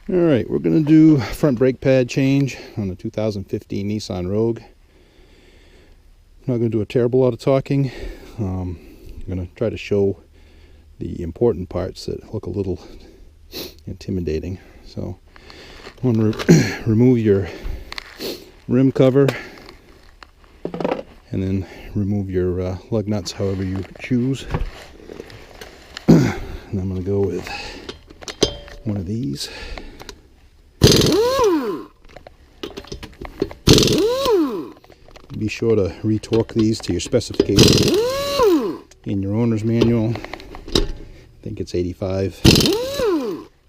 Alright, we're going to do front brake pad change on the 2015 Nissan Rogue. I'm not going to do a terrible lot of talking. I'm going to try to show the important parts that look a little intimidating. So I'm going to remove your rim cover and then remove your lug nuts however you choose. And I'm going to go with one of these. Be sure to retorque these to your specifications in your owner's manual. I think it's 85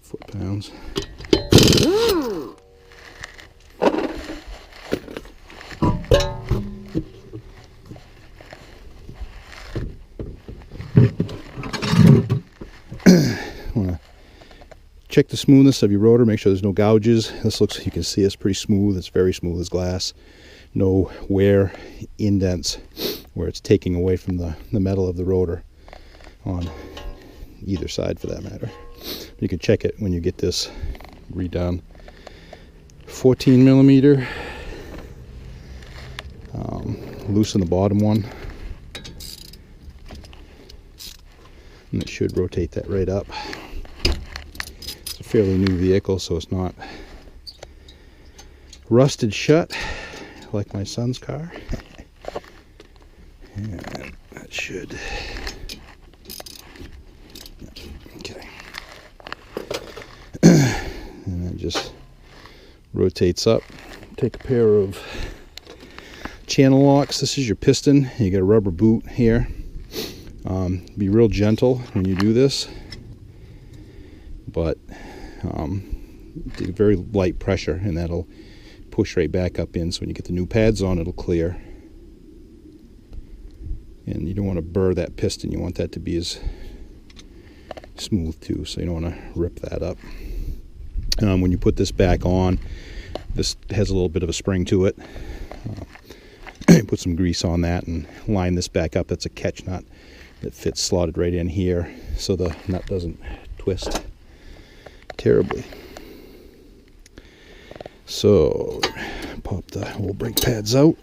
foot-pounds. Check the smoothness of your rotor, make sure there's no gouges. This looks, you can see it's pretty smooth. It's very smooth as glass. No wear indents where it's taking away from the metal of the rotor on either side for that matter. You can check it when you get this redone. 14 millimeter. Loosen the bottom one. And it should rotate that right up. It's a fairly new vehicle, so it's not rusted shut like my son's car. And that should, okay. And it just rotates up. Take a pair of channel locks. This is your piston. You get a rubber boot here. Be real gentle when you do this, but very light pressure, and that'll push right back up in. So when you get the new pads on, it'll clear. And you don't want to burr that piston. You want that to be as smooth too, so you don't want to rip that up. When you put this back on, this has a little bit of a spring to it. Put some grease on that and line this back up. That's a catch nut that fits slotted right in here so the nut doesn't twist terribly. So pop the old brake pads out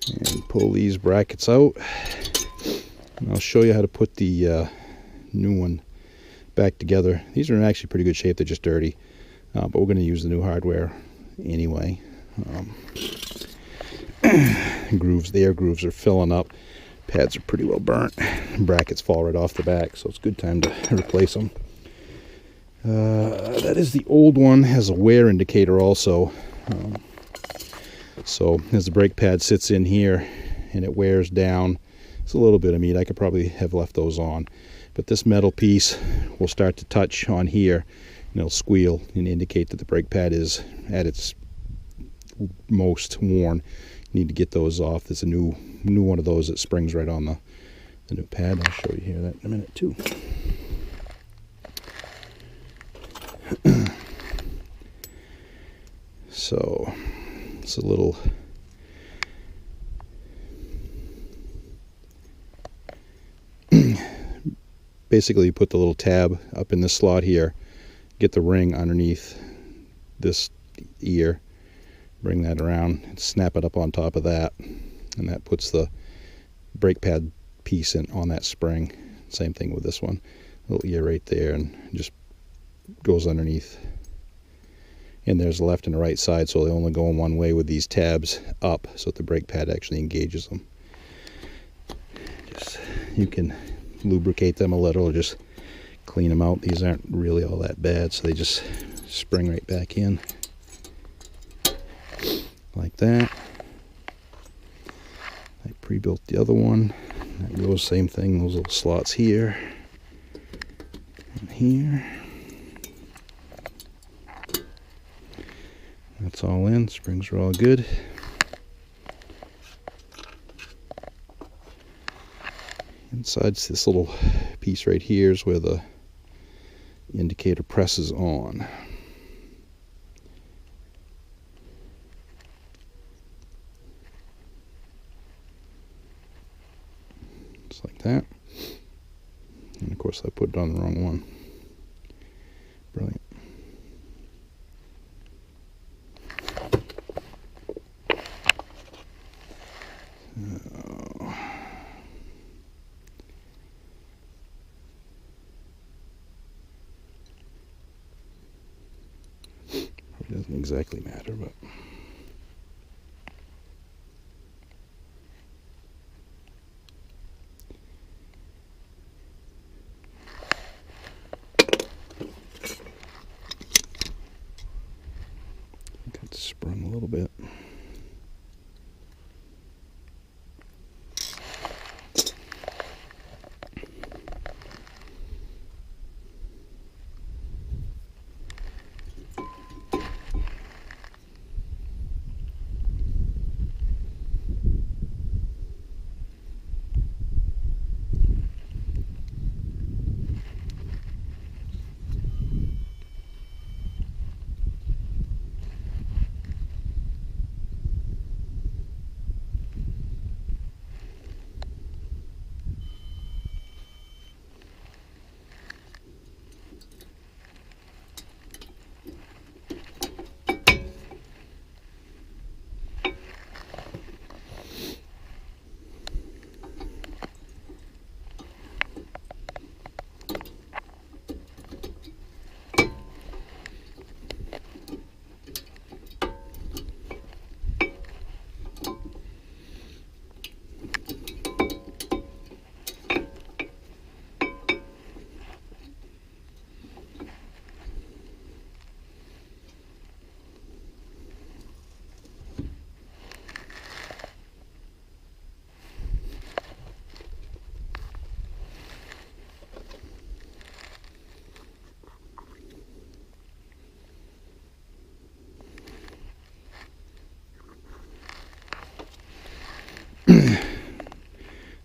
and pull these brackets out, and I'll show you how to put the new one back together. These are in actually pretty good shape. They're just dirty, but we're going to use the new hardware anyway. The air grooves are filling up. Pads are pretty well burnt. Brackets fall right off the back, so it's a good time to replace them. That is the old one. Has a wear indicator also. So as the brake pad sits in here and it wears down, it's a little bit of meat. I could probably have left those on, but this metal piece will start to touch on here and it'll squeal and indicate that the brake pad is at its most worn. You need to get those off. There's a new one of those that springs right on the new pad. I'll show you here that in a minute too. So it's a little basically you put the little tab up in this slot here, get the ring underneath this ear, bring that around and snap it up on top of that, and that puts the brake pad piece in on that spring. Same thing with this one, little ear right there, and just goes underneath. And there's a left and a right side, so they only go in one way with these tabs up, so that the brake pad actually engages them. You can lubricate them a little or just clean them out. These aren't really all that bad, so they just spring right back in like that. I pre-built the other one. That goes same thing, those little slots here and here. That's all in. Springs are all good. Inside this little piece right here is where the indicator presses on. Just like that. And of course I put it on the wrong one. It doesn't exactly matter, but got sprung a little bit.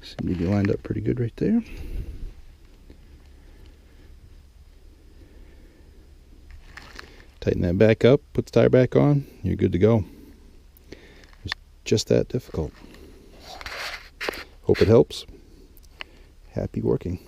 Seem to be lined up pretty good right there. Tighten that back up, put the tire back on, you're good to go. It's just that difficult. Hope it helps. Happy working.